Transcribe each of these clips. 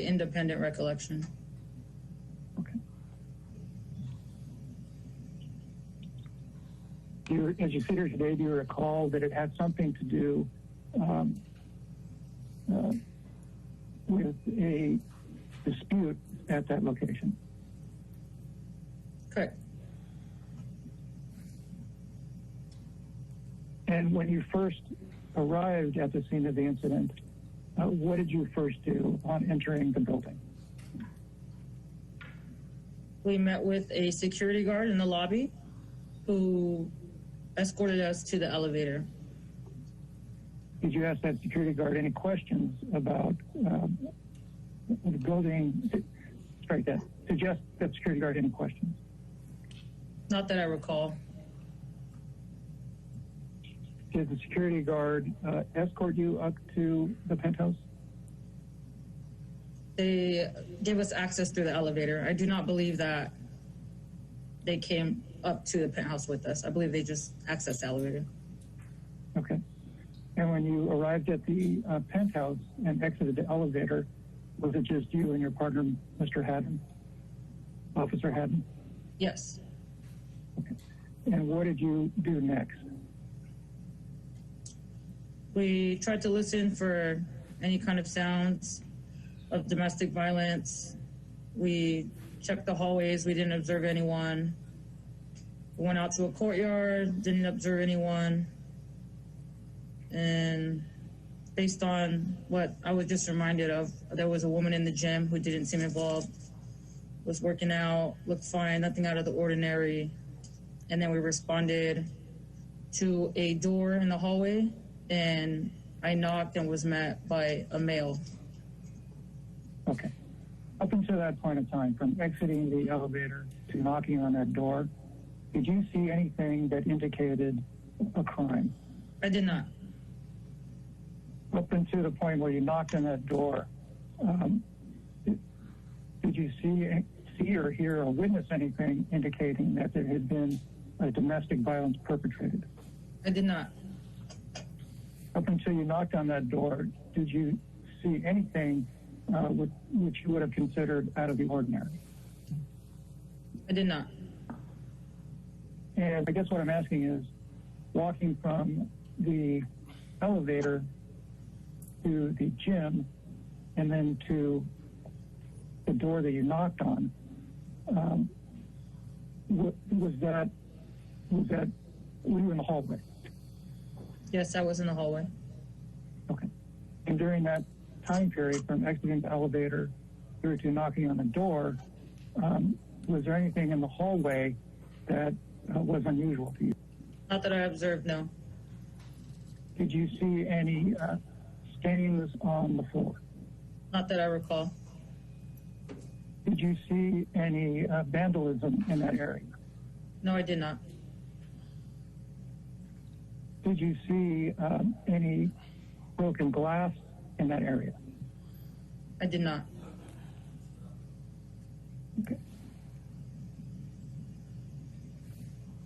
Independent recollection. Okay. As you sit here today, do you recall that it had something to do with a dispute at that location? Correct. And when you first arrived at the scene of the incident, what did you first do on entering the building? We met with a security guard in the lobby who escorted us to the elevator. Did you ask that security guard any questions about the building? Strike that. Did you ask that security guard any questions? Not that I recall. Did the security guard escort you up to the penthouse? They gave us access through the elevator. I do not believe that they came up to the penthouse with us. I believe they just accessed the elevator. Okay. And when you arrived at the penthouse and exited the elevator, was it just you and your partner, Mr. Haddon, Officer Haddon? Yes. Okay. And what did you do next? We tried to listen for any kind of sounds of domestic violence. We checked the hallways. We didn't observe anyone. We went out to a courtyard, didn't observe anyone. And based on what I was just reminded of, there was a woman in the gym who didn't seem involved, was working out, looked fine, nothing out of the ordinary. And then we responded to a door in the hallway, and I knocked and was met by a male. Okay. Up until that point in time, from exiting the elevator to knocking on that door, did you see anything that indicated a crime? I did not. Up until the point where you knocked on that door, did you see or hear or witness anything indicating that there had been a domestic violence perpetrated? I did not. Up until you knocked on that door, did you see anything which you would have considered out of the ordinary? I did not. And I guess what I'm asking is, walking from the elevator to the gym and then to the door that you knocked on, were you in the hallway? Yes, I was in the hallway. Okay. And during that time period, from exiting the elevator through to knocking on the door, was there anything in the hallway that was unusual to you? Not that I observed, no. Did you see any stains on the floor? Not that I recall. Did you see any vandalism in that area? No, I did not. Did you see any broken glass in that area? I did not. Okay.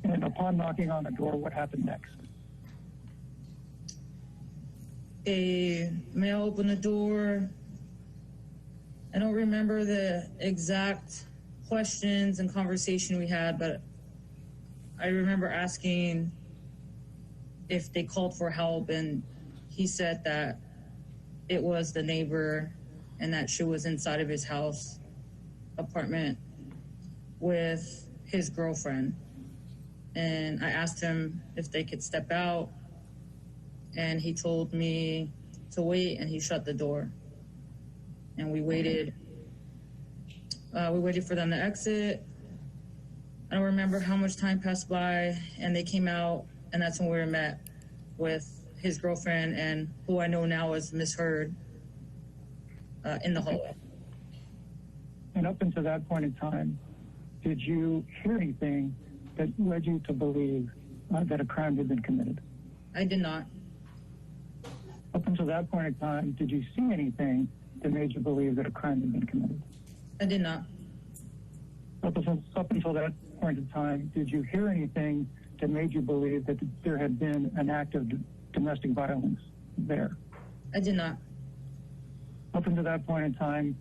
And upon knocking on the door, what happened next? A male opened the door. I don't remember the exact questions and conversation we had, but I remember asking if they called for help, and he said that it was the neighbor and that she was inside of his house apartment with his girlfriend. And I asked him if they could step out, and he told me to wait, and he shut the door. And we waited. We waited for them to exit. I don't remember how much time passed by, and they came out, and that's when we were met with his girlfriend and who I know now as Miss Heard in the hallway. And up until that point in time, did you hear anything that led you to believe that a crime had been committed? I did not. Up until that point in time, did you see anything that made you believe that a crime had been committed? I did not. Up until that point in time, did you hear anything that made you believe that there had been an act of domestic violence there? I did not. Up until that point in time,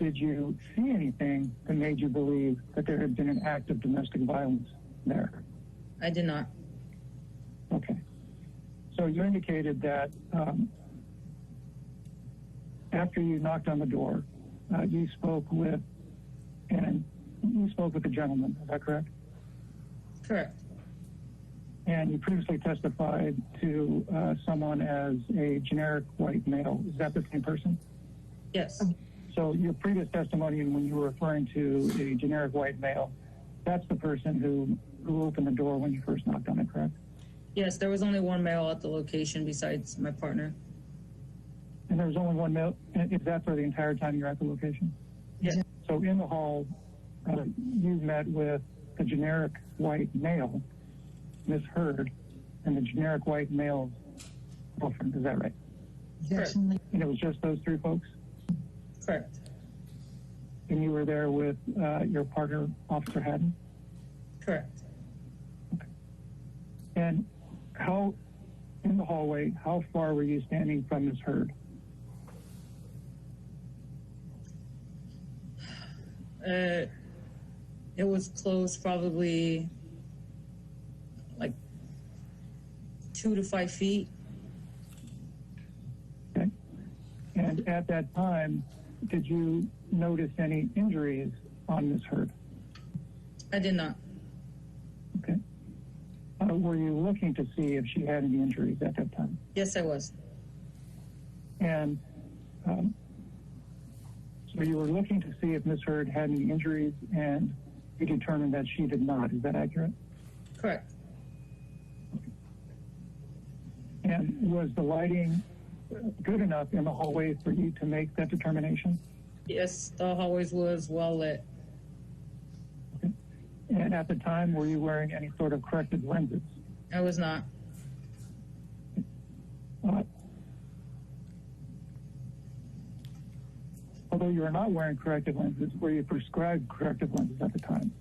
did you see anything that made you believe that there had been an act of domestic violence there? I did not. Okay. So you indicated that after you knocked on the door, you spoke with the gentleman. Is that correct? Correct. And you previously testified to someone as a generic white male. Is that the same person? Yes. So your previous testimony, when you were referring to a generic white male, that's the person who opened the door when you first knocked on it, correct? Yes, there was only one male at the location besides my partner. And there was only one male? Is that for the entire time you're at the location? Yes. So in the hall, you met with the generic white male, Miss Heard, and the generic white male's girlfriend. Is that right? Correct. And it was just those three folks? Correct. And you were there with your partner, Officer Haddon? Correct. Okay. And in the hallway, how far were you standing from Miss Heard? It was close, probably like 2 to 5 feet. Okay. And at that time, did you notice any injuries on Miss Heard? I did not. Okay. Were you looking to see if she had any injuries at that time? Yes, I was. And so you were looking to see if Miss Heard had any injuries, and you determined that she did not. Is that accurate? Correct. And was the lighting good enough in the hallway for you to make that determination? Yes, the hallways was well lit. Okay. And at the time, were you wearing any sort of corrective lenses? I was not. Although you are not wearing corrective lenses, were you prescribed corrective lenses at the time?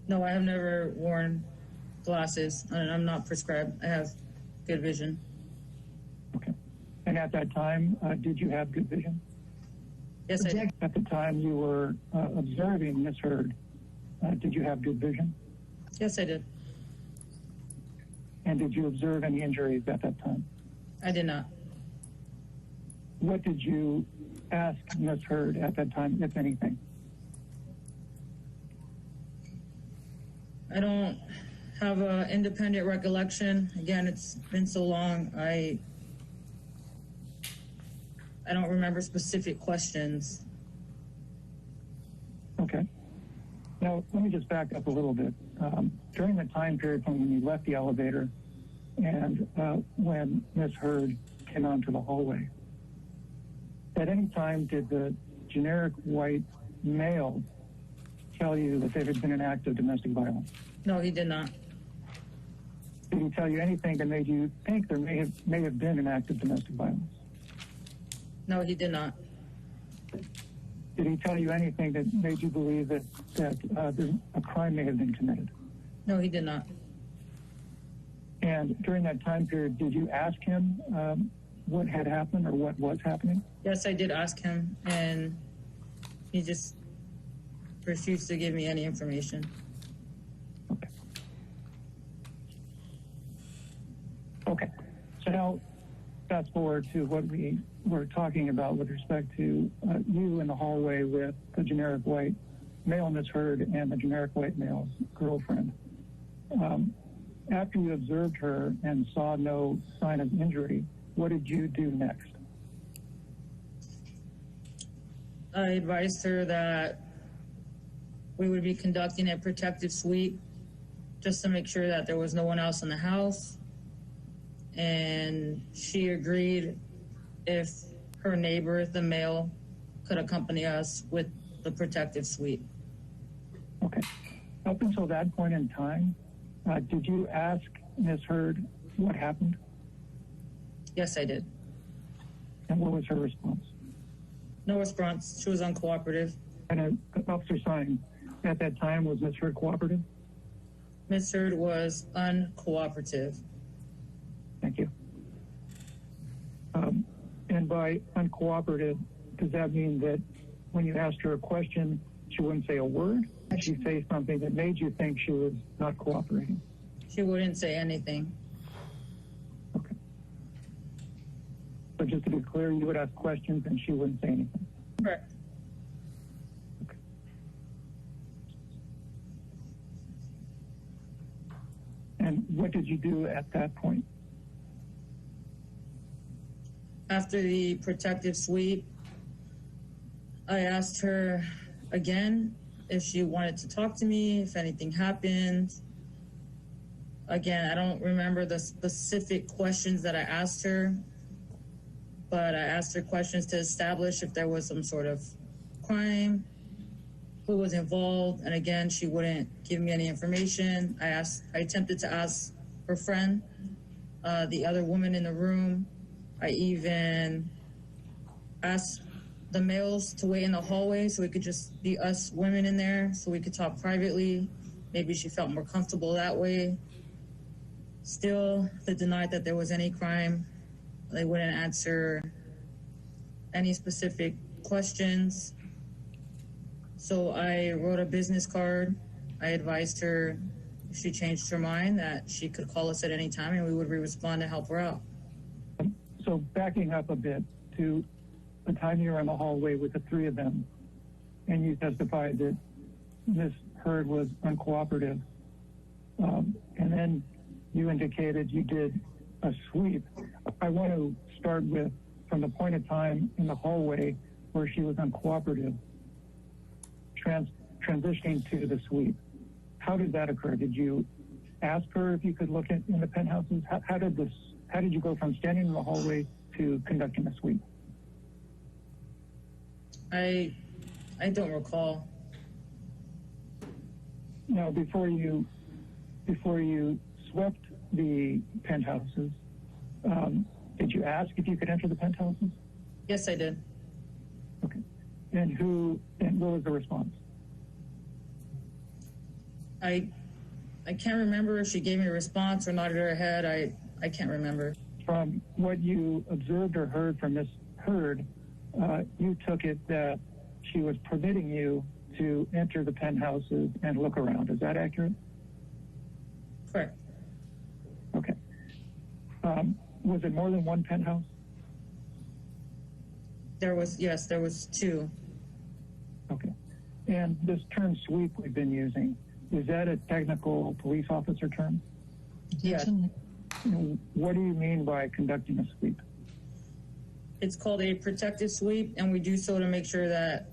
No, I have never worn glasses, and I'm not prescribed. I have good vision. Okay. And at that time, did you have good vision? Yes, I did. At the time you were observing Miss Heard, did you have good vision? Yes, I did. And did you observe any injuries at that time? I did not. What did you ask Miss Heard at that time, if anything? I don't have an independent recollection. Again, it's been so long. I don't remember specific questions. Okay. Now, let me just back up a little bit. During the time period from when you left the elevator and when Miss Heard came onto the hallway, at any time did the generic white male tell you that there had been an act of domestic violence? No, he did not. Did he tell you anything that made you think there may have been an act of domestic violence? No, he did not. Did he tell you anything that made you believe that a crime may have been committed? No, he did not. And during that time period, did you ask him what had happened or what was happening? Yes, I did ask him, and he just refused to give me any information. Okay. Okay. So now, fast forward to what we were talking about with respect to you in the hallway with the generic white male Miss Heard and the generic white male's girlfriend. After you observed her and saw no sign of injury, what did you do next? I advised her that we would be conducting a protective sweep just to make sure that there was no one else in the house. And she agreed if her neighbor, the male, could accompany us with the protective sweep. Okay. Up until that point in time, did you ask Ms. Heard what happened? Yes, I did. And what was her response? No response. She was uncooperative. And Officer Sine, at that time, was Ms. Heard cooperative? Ms. Heard was uncooperative. Thank you. And by uncooperative, does that mean that when you asked her a question, she wouldn't say a word? Did she say something that made you think she was not cooperating? She wouldn't say anything. Okay. So just to be clear, you would ask questions and she wouldn't say anything? Correct. Okay. And what did you do at that point? After the protective sweep, I asked her again if she wanted to talk to me, if anything happened. Again, I don't remember the specific questions that I asked her, but I asked her questions to establish if there was some sort of crime, who was involved, and again, she wouldn't give me any information. I attempted to ask her friend, the other woman in the room. I even asked the males to wait in the hallway so it could just be us women in there so we could talk privately. Maybe she felt more comfortable that way. Still, they denied that there was any crime. They wouldn't answer any specific questions. So I wrote a business card. I advised her if she changed her mind that she could call us at any time and we would respond to help her out. So backing up a bit to the time you were in the hallway with the three of them, and you testified that Ms. Heard was uncooperative, and then you indicated you did a sweep. I want to start with from the point of time in the hallway where she was uncooperative, transitioning to the sweep. How did that occur? Did you ask her if you could look in the penthouses? How did you go from standing in the hallway to conducting a sweep? I don't recall. Now, before you swept the penthouses, did you ask if you could enter the penthouses? Yes, I did. Okay. And what was the response? I can't remember if she gave me a response or nodded her head. I can't remember. From what you observed or heard from Ms. Heard, you took it that she was permitting you to enter the penthouses and look around. Is that accurate? Correct. Okay. Was it more than one penthouse? There was two. Okay. And this term sweep we've been using, is that a technical police officer term? Yes. What do you mean by conducting a sweep? It's called a protective sweep, and we do so to make sure that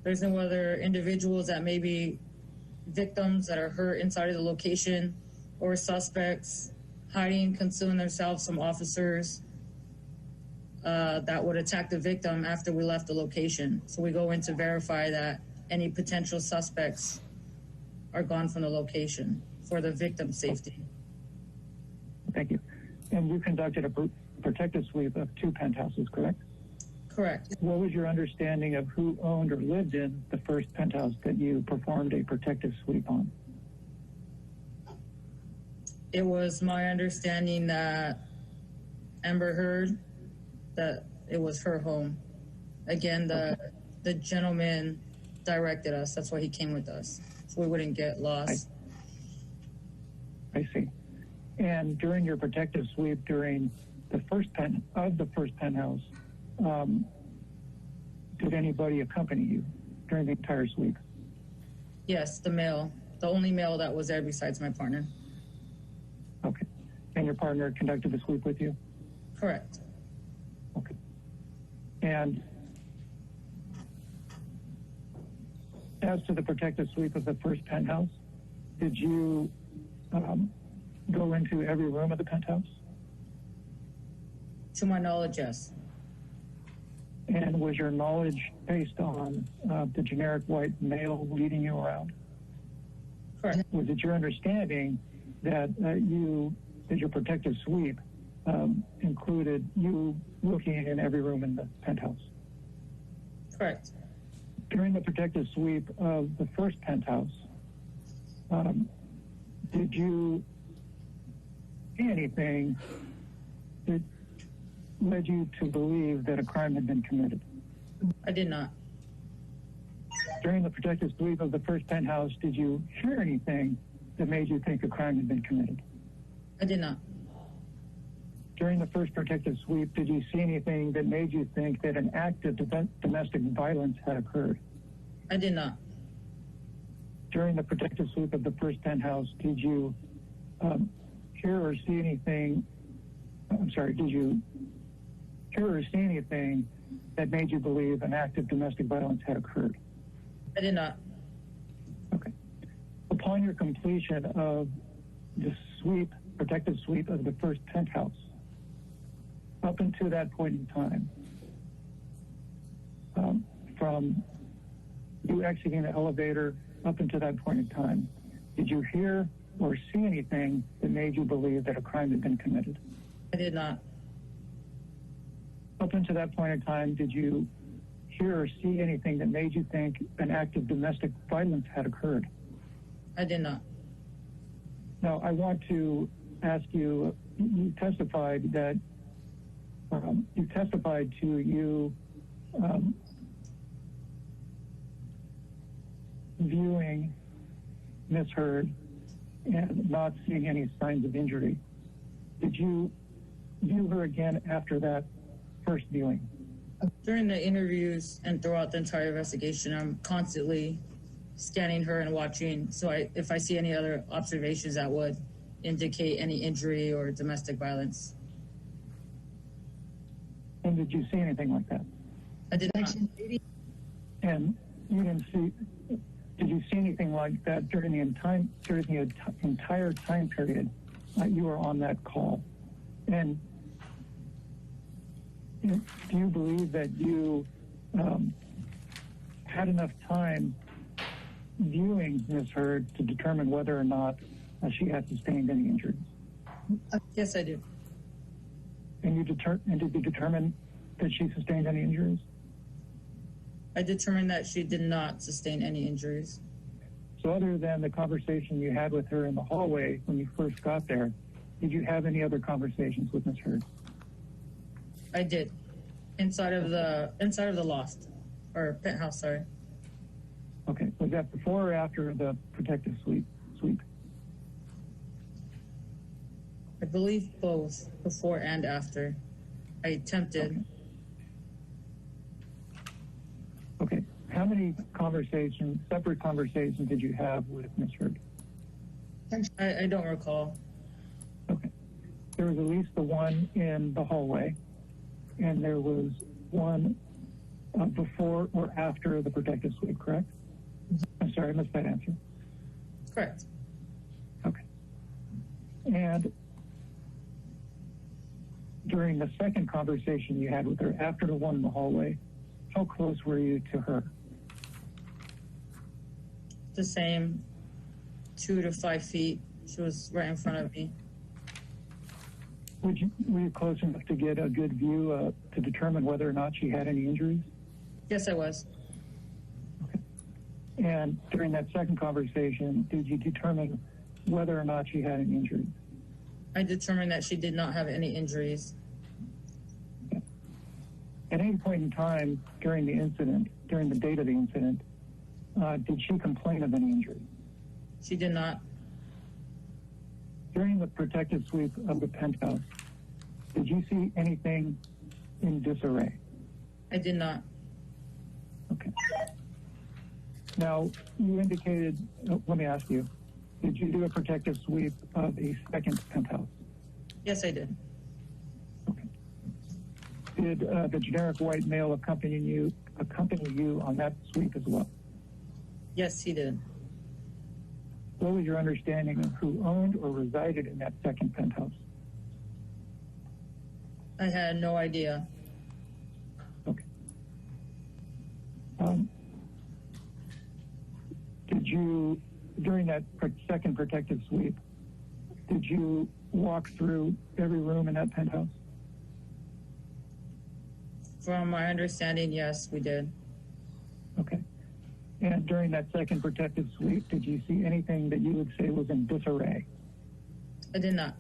there's no other individuals that may be victims that are hurt inside of the location or suspects hiding, concealing themselves from officers that would attack the victim after we left the location. So we go in to verify that any potential suspects are gone from the location for the victim's safety. Thank you. And you conducted a protective sweep of two penthouses, correct? Correct. What was your understanding of who owned or lived in the first penthouse that you performed a protective sweep on? It was my understanding that Amber Heard, that it was her home. Again, the gentleman directed us. That's why he came with us, so we wouldn't get lost. I see. And during your protective sweep, during the first penthouse, did anybody accompany you during the entire sweep? Yes, the only male that was there besides my partner. Okay. And your partner conducted the sweep with you? Correct. Okay. And as to the protective sweep of the first penthouse, did you go into every room of the penthouse? To my knowledge, yes. And was your knowledge based on the generic white male leading you around? Correct. Was it your understanding that your protective sweep included you looking in every room in the penthouse? Correct. During the protective sweep of the first penthouse, did you see anything that led you to believe that a crime had been committed? I did not. During the protective sweep of the first penthouse, did you hear anything that made you think a crime had been committed? I did not. During the first protective sweep, did you see anything that made you think that an act of domestic violence had occurred? I did not. During the protective sweep of the first penthouse, did you hear or see anything? Did you hear or see anything that made you believe an act of domestic violence had occurred? I did not. Okay. Upon your completion of the protective sweep of the first penthouse, up until that point in time, from you exiting the elevator up until that point in time, did you hear or see anything that made you believe that a crime had been committed? I did not. Up until that point in time, did you hear or see anything that made you think an act of domestic violence had occurred? I did not. Now, I want to ask you, you testified to you viewing Ms. Heard and not seeing any signs of injury. Did you view her again after that first viewing? During the interviews and throughout the entire investigation, I'm constantly scanning her and watching. So if I see any other observations that would indicate any injury or domestic violence. And did you see anything like that? I did not. And you didn't see, did you see anything like that during the entire time period you were on that call? And do you believe that you had enough time viewing Ms. Heard to determine whether or not she had sustained any injuries? Yes, I do. And did you determine that she sustained any injuries? I determined that she did not sustain any injuries. So other than the conversation you had with her in the hallway when you first got there, did you have any other conversations with Ms. Heard? I did. Inside of the loft or penthouse, sorry. Okay. Was that before or after the protective sweep? I believe both, before and after. I attempted. Okay. How many separate conversations did you have with Ms. Heard? I don't recall. Okay. There was at least the one in the hallway, and there was one before or after the protective sweep, correct? I'm sorry, I missed that answer. Correct. Okay. And during the second conversation you had with her after the one in the hallway, how close were you to her? The same, 2 to 5 feet. She was right in front of me. Were you close enough to get a good view to determine whether or not she had any injuries? Yes, I was. Okay. And during that second conversation, did you determine whether or not she had any injuries? I determined that she did not have any injuries. Okay. At any point in time during the incident, during the date of the incident, did she complain of any injuries? She did not. During the protective sweep of the penthouse, did you see anything in disarray? I did not. Okay. Now, you indicated, let me ask you, did you do a protective sweep of the second penthouse? Yes, I did. Okay. Did the generic white male accompany you on that sweep as well? Yes, he did. What was your understanding of who owned or resided in that second penthouse? I had no idea. Okay. Did you, during that second protective sweep, did you walk through every room in that penthouse? From my understanding, yes, we did. Okay. And during that second protective sweep, did you see anything that you would say was in disarray? I did not.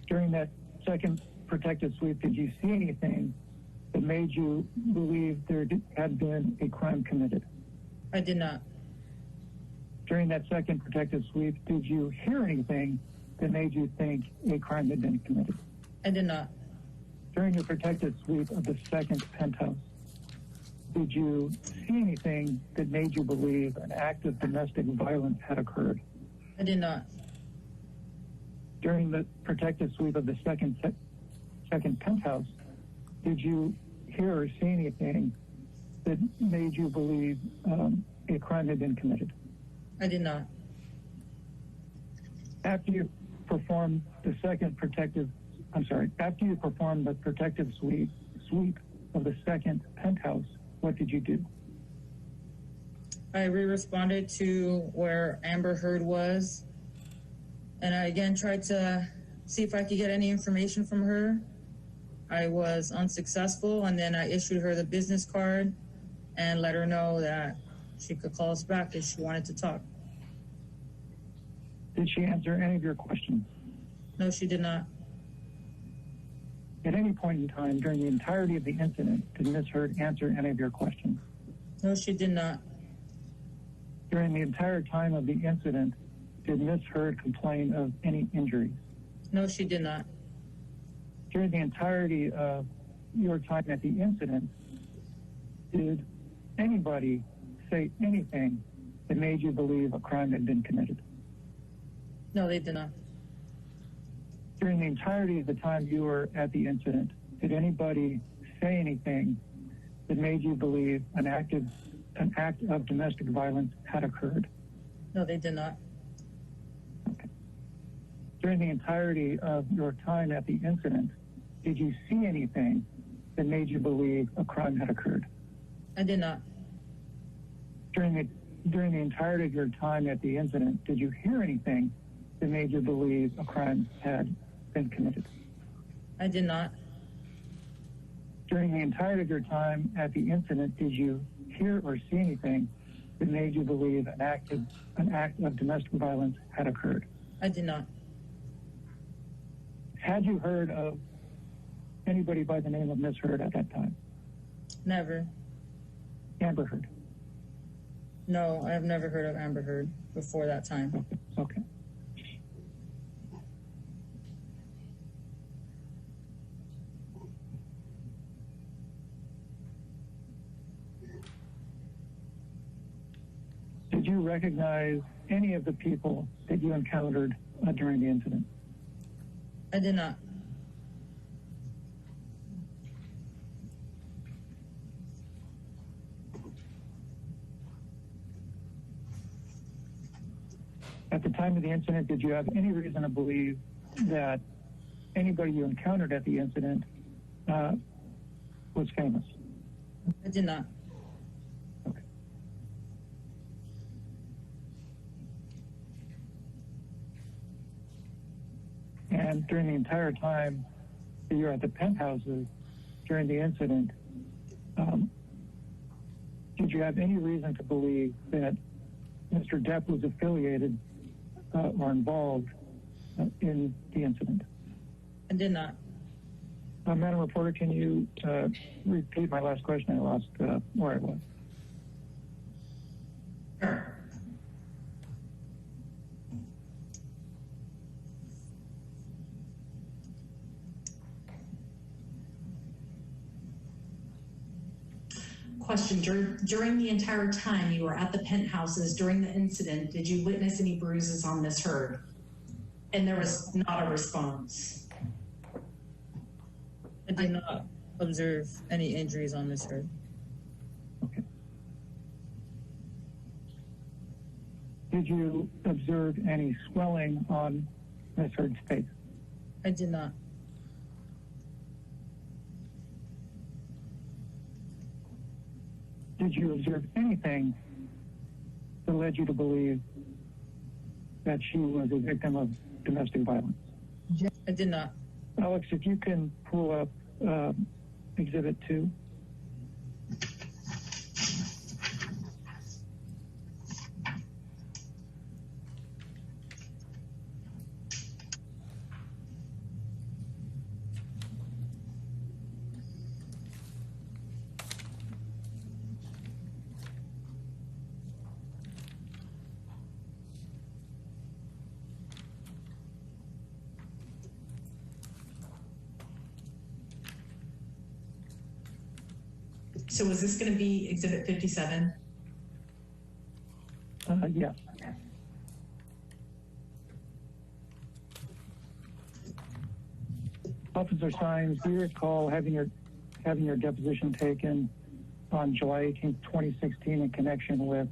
During that second protective sweep, did you see anything that made you believe there had been a crime committed? I did not. During that second protective sweep, did you hear anything that made you think a crime had been committed? I did not. During your protective sweep of the second penthouse, did you see anything that made you believe an act of domestic violence had occurred? I did not. During the protective sweep of the second penthouse, did you hear or see anything that made you believe a crime had been committed? I did not. After you performed the protective sweep of the second penthouse, what did you do? I responded to where Amber Heard was, and I again tried to see if I could get any information from her. I was unsuccessful, and then I issued her the business card and let her know that she could call us back if she wanted to talk. Did she answer any of your questions? No, she did not. At any point in time during the entirety of the incident, did Ms. Heard answer any of your questions? No, she did not. During the entire time of the incident, did Ms. Heard complain of any injuries? No, she did not. During the entirety of your time at the incident, did anybody say anything that made you believe a crime had been committed? No, they did not. During the entirety of the time you were at the incident, did anybody say anything that made you believe an act of domestic violence had occurred? No, they did not. Okay. During the entirety of your time at the incident, did you see anything that made you believe a crime had occurred? I did not. During the entirety of your time at the incident, did you hear anything that made you believe a crime had been committed? I did not. During the entirety of your time at the incident, did you hear or see anything that made you believe an act of domestic violence had occurred? I did not. Had you heard of anybody by the name of Ms. Heard at that time? Never. Amber Heard? No, I have never heard of Amber Heard before that time. Okay. Did you recognize any of the people that you encountered during the incident? I did not. At the time of the incident, did you have any reason to believe that anybody you encountered at the incident was famous? I did not. Okay. And during the entire time that you were at the penthouses during the incident, did you have any reason to believe that Mr. Depp was affiliated or involved in the incident? I did not. Madam Reporter, can you repeat my last question? I lost where I was. Sure. Question, during the entire time you were at the penthouses during the incident, did you witness any bruises on Ms. Heard? And there was not a response. I did not observe any injuries on Ms. Heard. Okay. Did you observe any swelling on Ms. Heard's face? I did not. Did you observe anything that led you to believe that she was a victim of domestic violence? I did not. Alex, if you can pull up Exhibit 2. So was this going to be Exhibit 57? Yes. Officer Sines, do you recall having your deposition taken on July 18th, 2016 in connection with